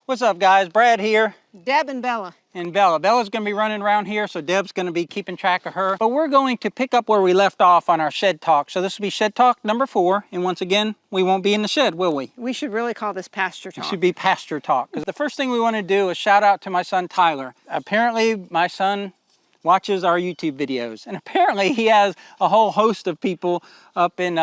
What's up, guys? Brad here. Deb and Bella. And Bella. Bella's going to be running around here, so Deb's going to be keeping track of her. But we're going to pick up where we left off on our shed talk. So this will be shed talk number 4. And once again, we won't be in the shed, will we? We should really call this pasture talk. It should be pasture talk. Because the first thing we want to do is shout out to my son, Tyler. Apparently, my son watches our YouTube videos, and apparently he has a whole host of people up in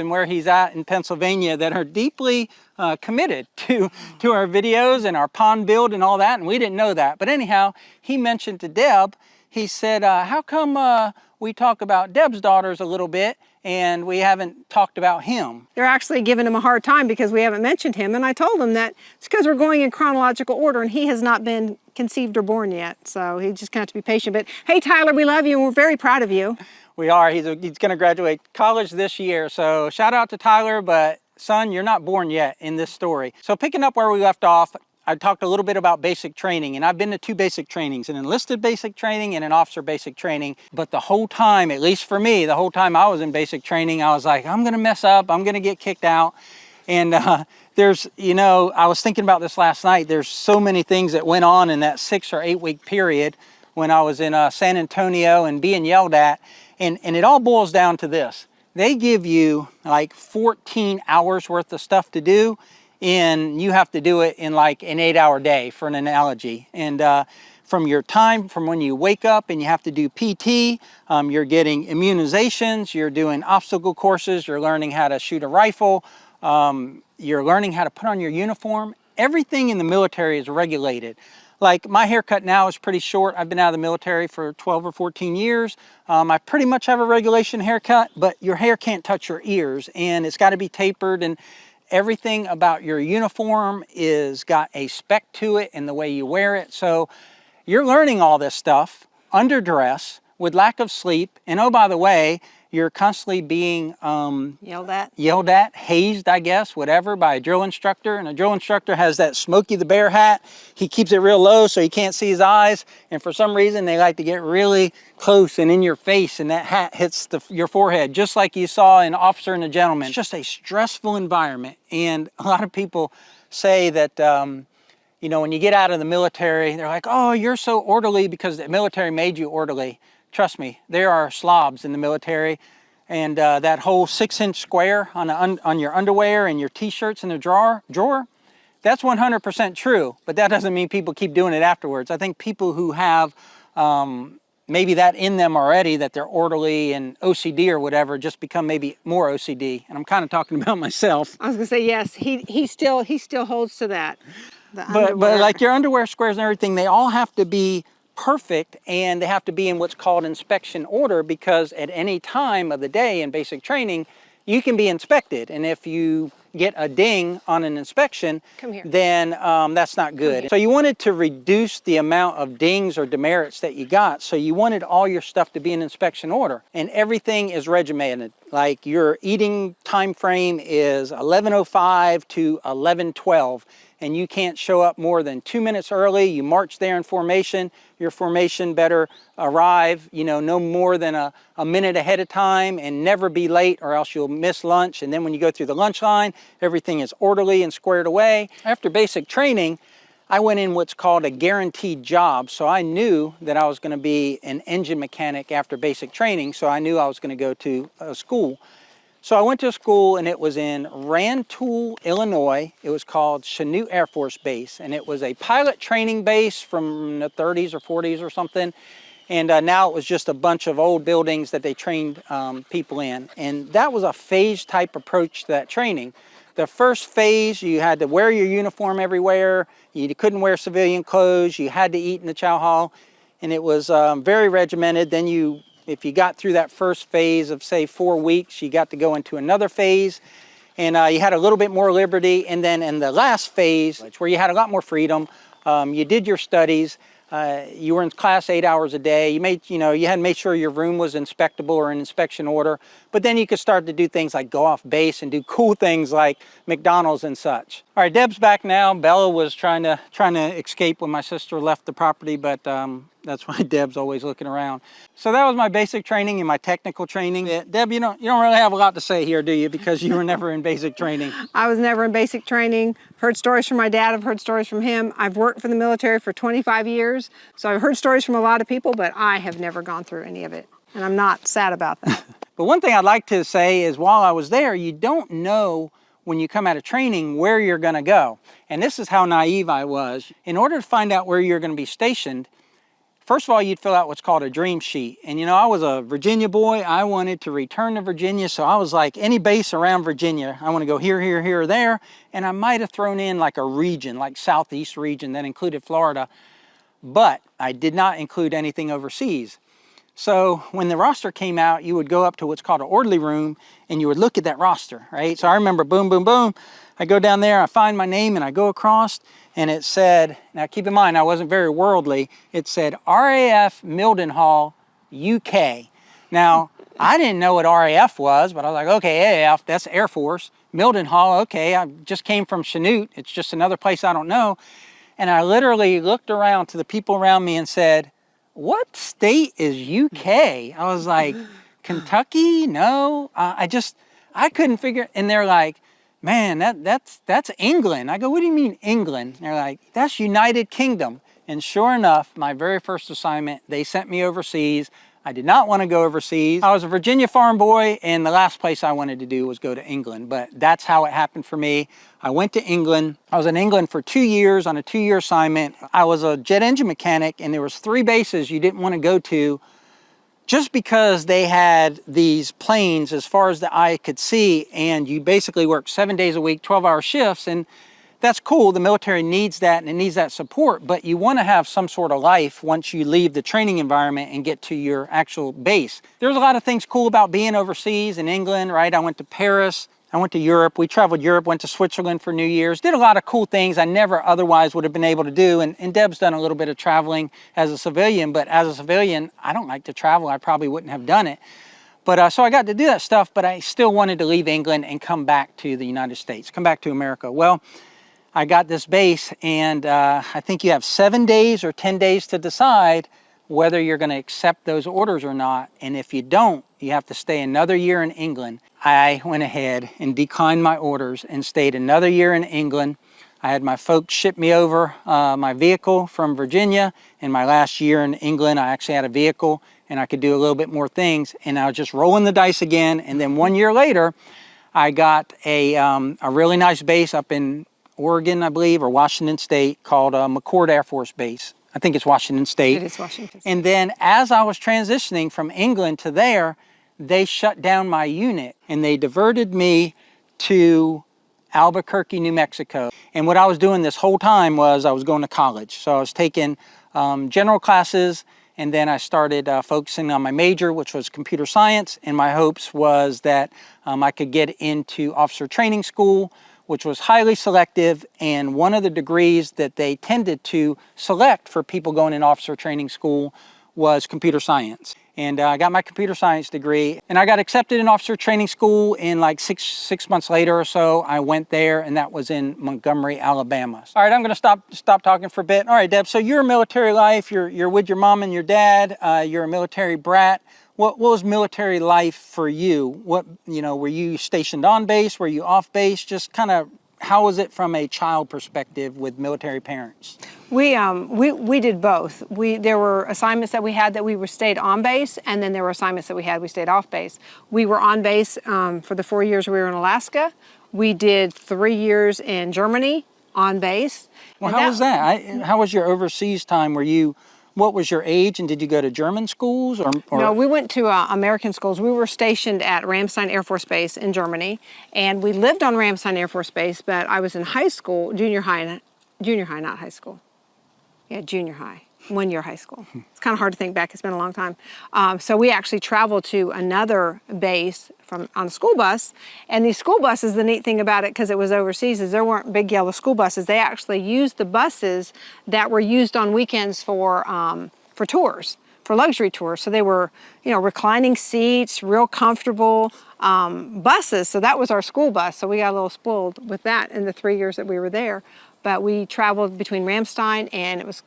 where he's at in Pennsylvania that are deeply committed to our videos and our pond build and all that, and we didn't know that. But anyhow, he mentioned to Deb, he said, how come we talk about Deb's daughters a little bit and we haven't talked about him? They're actually giving him a hard time because we haven't mentioned him, and I told him that it's because we're going in chronological order and he has not been conceived or born yet, so he's just gonna have to be patient. But hey, Tyler, we love you and we're very proud of you. We are. He's gonna graduate college this year, so shout out to Tyler, but son, you're not born yet in this story. So picking up where we left off, I talked a little bit about basic training, and I've been to 2 basic trainings, an enlisted basic training and an officer basic training. But the whole time, at least for me, the whole time I was in basic training, I was like, I'm gonna mess up, I'm gonna get kicked out. And there's, you know, I was thinking about this last night, there's so many things that went on in that 6 or 8 week period when I was in San Antonio and being yelled at. And it all boils down to this. They give you like 14 hours worth of stuff to do, and you have to do it in like an 8-hour day, for an analogy. And from your time, from when you wake up and you have to do PT, you're getting immunizations, you're doing obstacle courses, you're learning how to shoot a rifle, you're learning how to put on your uniform. Everything in the military is regulated. Like my haircut now is pretty short. I've been out of the military for 12 or 14 years. I pretty much have a regulation haircut, but your hair can't touch your ears and it's got to be tapered, and everything about your uniform is got a spec to it and the way you wear it. So you're learning all this stuff under duress with lack of sleep. And oh, by the way, you're constantly being Yelled at, hazed, I guess, whatever, by a drill instructor. And a drill instructor has that Smokey the Bear hat. He keeps it real low so you can't see his eyes. And for some reason, they like to get really close and in your face, and that hat hits your forehead, just like you saw in Officer and a Gentleman. It's just a stressful environment. And a lot of people say that, you know, when you get out of the military, they're like, oh, you're so orderly because the military made you orderly. Trust me, there are slobs in the military, and that whole 6-inch square on your underwear and your t-shirts in the drawer, that's 100% true, but that doesn't mean people keep doing it afterwards. I think people who have maybe that in them already, that they're orderly and OCD or whatever, just become maybe more OCD, and I'm kind of talking about myself. I was gonna say, yes, he still holds to that. But like your underwear squares and everything, they all have to be perfect, and they have to be in what's called inspection order, because at any time of the day in basic training, you can be inspected. And if you get a ding on an inspection, then that's not good. So you wanted to reduce the amount of dings or demerits that you got. So you wanted all your stuff to be in inspection order, and everything is regimented. Like your eating time frame is 11:05 to 11:12. And you can't show up more than 2 minutes early. You march there in formation. Your formation better arrive, you know, no more than a minute ahead of time, and never be late or else you'll miss lunch. And then when you go through the lunch line, everything is orderly and squared away. After basic training, I went in what's called a guaranteed job. So I knew that I was going to be an engine mechanic after basic training. So I knew I was going to go to a school. So I went to a school, and it was in Rantoul, Illinois. It was called Chanute Air Force Base, and it was a pilot training base from the 30s or 40s or something. And now it was just a bunch of old buildings that they trained people in. And that was a phase type approach to that training. The first phase, you had to wear your uniform everywhere. You couldn't wear civilian clothes. You had to eat in the chow hall, and it was very regimented. Then if you got through that first phase of, say, 4 weeks, you got to go into another phase, and you had a little bit more liberty. And then in the last phase, where you had a lot more freedom, you did your studies. You were in class 8 hours a day. You had to make sure your room was inspectable or in inspection order. But then you could start to do things like go off base and do cool things like McDonald's and such. All right, Deb's back now. Bella was trying to escape when my sister left the property, but That's why Deb's always looking around. So that was my basic training and my technical training. Deb, you don't really have a lot to say here, do you? Because you were never in basic training. I was never in basic training. Heard stories from my dad. I've heard stories from him. I've worked for the military for 25 years. So I've heard stories from a lot of people, but I have never gone through any of it. And I'm not sad about that. But one thing I'd like to say is while I was there, you don't know when you come out of training where you're going to go. And this is how naive I was. In order to find out where you're going to be stationed, first of all, you'd fill out what's called a dream sheet. And I was a Virginia boy. I wanted to return to Virginia. So I was like, any base around Virginia, I want to go here, here, here, or there. And I might have thrown in like a region, like Southeast region that included Florida. But I did not include anything overseas. So when the roster came out, you would go up to what's called an orderly room and you would look at that roster, right? So I remember boom, boom, boom. I go down there, I find my name and I go across and it said, now keep in mind, I wasn't very worldly. It said RAF Mildenhall, UK. Now, I didn't know what RAF was, but I was like, okay, AAF, that's Air Force. Mildenhall, okay, I just came from Chanute. It's just another place I don't know. And I literally looked around to the people around me and said, what state is UK? I was like, Kentucky? No, I couldn't figure. And they're like, man, that's England. I go, what do you mean England? And they're like, that's United Kingdom. And sure enough, my very first assignment, they sent me overseas. I did not want to go overseas. I was a Virginia farm boy, and the last place I wanted to do was go to England, but that's how it happened for me. I went to England. I was in England for 2 years on a 2-year assignment. I was a jet engine mechanic, and there was 3 bases you didn't want to go to just because they had these planes as far as the eye could see, and you basically work 7 days a week, 12-hour shifts, and that's cool. The military needs that and it needs that support, but you want to have some sort of life once you leave the training environment and get to your actual base. There's a lot of things cool about being overseas in England, right? I went to Paris, I went to Europe. We traveled Europe, went to Switzerland for New Year's, did a lot of cool things I never otherwise would have been able to do. And Deb's done a little bit of traveling as a civilian, but as a civilian, I don't like to travel. I probably wouldn't have done it. But so I got to do that stuff, but I still wanted to leave England and come back to the United States, come back to America. Well, I got this base, and I think you have 7 days or 10 days to decide whether you're going to accept those orders or not. And if you don't, you have to stay another year in England. I went ahead and declined my orders and stayed another year in England. I had my folks ship me over my vehicle from Virginia. In my last year in England, I actually had a vehicle and I could do a little bit more things. And I was just rolling the dice again. And then 1 year later, I got a really nice base up in Oregon, I believe, or Washington State, called McCord Air Force Base. I think it's Washington State. It is Washington State. And then as I was transitioning from England to there, they shut down my unit and they diverted me to Albuquerque, New Mexico. And what I was doing this whole time was I was going to college. So I was taking general classes, and then I started focusing on my major, which was computer science. And my hopes was that I could get into officer training school, which was highly selective, and one of the degrees that they tended to select for people going in officer training school was computer science. And I got my computer science degree, and I got accepted in officer training school, and like six months later or so, I went there, and that was in Montgomery, Alabama. All right, I'm gonna stop talking for a bit. All right, Deb, so you're military life, you're with your mom and your dad, you're a military brat. What was military life for you? Were you stationed on base? Were you off base? Just kind of, how was it from a child perspective with military parents? We did both. There were assignments that we had that we stayed on base, and then there were assignments that we stayed off base. We were on base for the 4 years we were in Alaska. We did 3 years in Germany on base. Well, how was that? How was your overseas time? What was your age, and did you go to German schools? Or? No, we went to American schools. We were stationed at Ramstein Air Force Base in Germany, and we lived on Ramstein Air Force Base, but I was in high school, junior high, not high school. Yeah, junior high, 1 year high school. It's kind of hard to think back. It's been a long time. So we actually traveled to another base on a school bus. And these school buses, the neat thing about it, because it was overseas, is there weren't big yellow school buses. They actually used the buses that were used on weekends for tours, for luxury tours. So they were, reclining seats, real comfortable buses. So that was our school bus. So we got a little spoiled with that in the 3 years that we were there. But we traveled between Ramstein and it was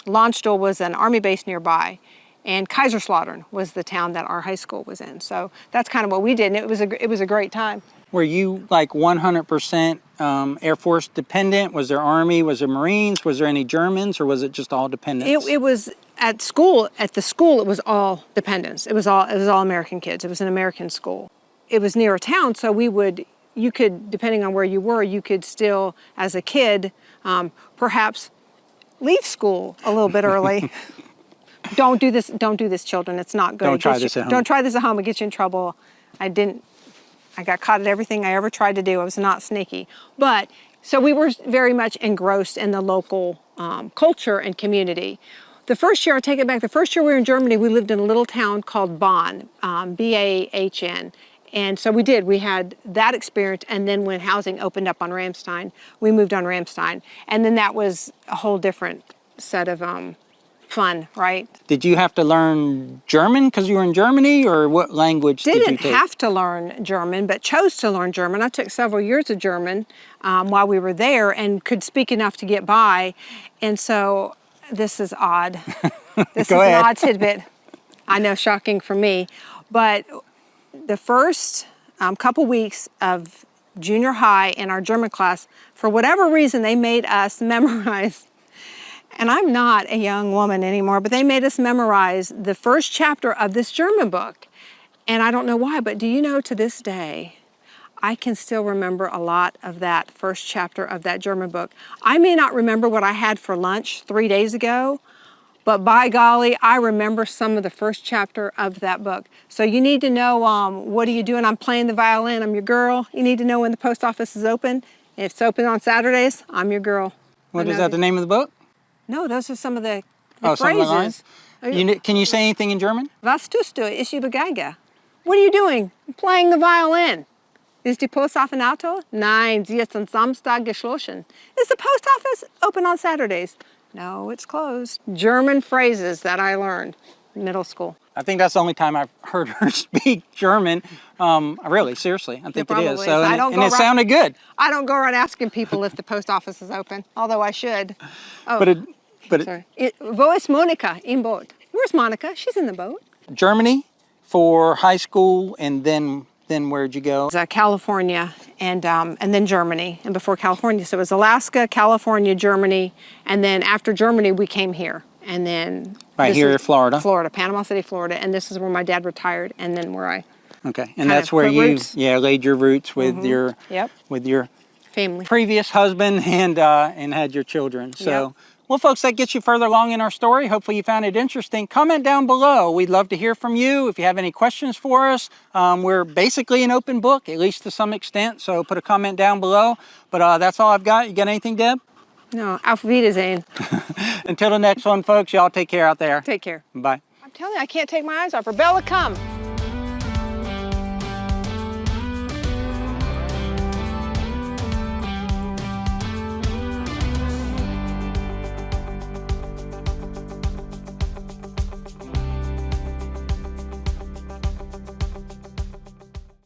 Landstuhl was an army base nearby, and Kaiserslautern was the town that our high school was in. So that's kind of what we did, and it was a great time. Were you like 100% Air Force dependent? Was there Army? Was there Marines? Was there any Germans, or was it just all dependents? It was at school. At the school, it was all dependents. It was all American kids. It was an American school. It was near a town, so you could, depending on where you were, you could still, as a kid, perhaps leave school a little bit early. Don't do this, children. It's not good. Don't try this at home. Don't try this at home. It gets you in trouble. I got caught at everything I ever tried to do. I was not sneaky. But, so we were very much engrossed in the local culture and community. The first year, I'll take it back, the first year we were in Germany, we lived in a little town called Bonn, B-A-H-N. And so we had that experience, and then when housing opened up on Ramstein, we moved on Ramstein. And then that was a whole different set of fun, right? Did you have to learn German because you were in Germany, or what language did you take? Didn't have to learn German, but chose to learn German. I took several years of German while we were there and could speak enough to get by. And so this is odd. This is an odd tidbit. I know, shocking for me. But the first couple weeks of junior high in our German class, for whatever reason, they made us memorize. And I'm not a young woman anymore, but they made us memorize the first chapter of this German book. And I don't know why, but do you know, to this day, I can still remember a lot of that first chapter of that German book. I may not remember what I had for lunch 3 days ago, but by golly, I remember some of the first chapter of that book. So you need to know, what are you doing? I'm playing the violin, I'm your girl. You need to know when the post office is open. If it's open on Saturdays, I'm your girl. What is that, the name of the book? No, those are some of the Some phrases. of the lines? Can you say anything in German? Was tust du? Ich übe Geige. What are you doing? I'm playing the violin. Ist die Post auf ein Auto? Nein, sie ist am Samstag geschlossen. Is the post office open on Saturdays? No, it's closed. German phrases that I learned in middle school. I think that's the only time I've heard her speak German. Really, seriously, I think it is. So, and it sounded good. I don't go around asking people if the post office is open, although I should. Oh, sorry. Wo ist Monika im Boot? Where's Monica? She's in the boat. Germany for high school, and then where'd you go? California, and then Germany, and before California, so it was Alaska, California, Germany, and then after Germany we came here, and then right here in Florida. Florida, Panama City, Florida, and this is where my dad retired, and then where I. Okay, and that's where you laid your roots with with your family, previous husband, and had your children. So. Well, folks, that gets you further along in our story. Hopefully you found it interesting. Comment down below. We'd love to hear from you. If you have any questions for us, we're basically an open book, at least to some extent. So put a comment down below. But that's all I've got. You got anything, Deb? No, auf Wiedersehen. Until the next one, folks, y'all take care out there. Take care. Bye. I'm telling you, I can't take my eyes off her. Bella, come.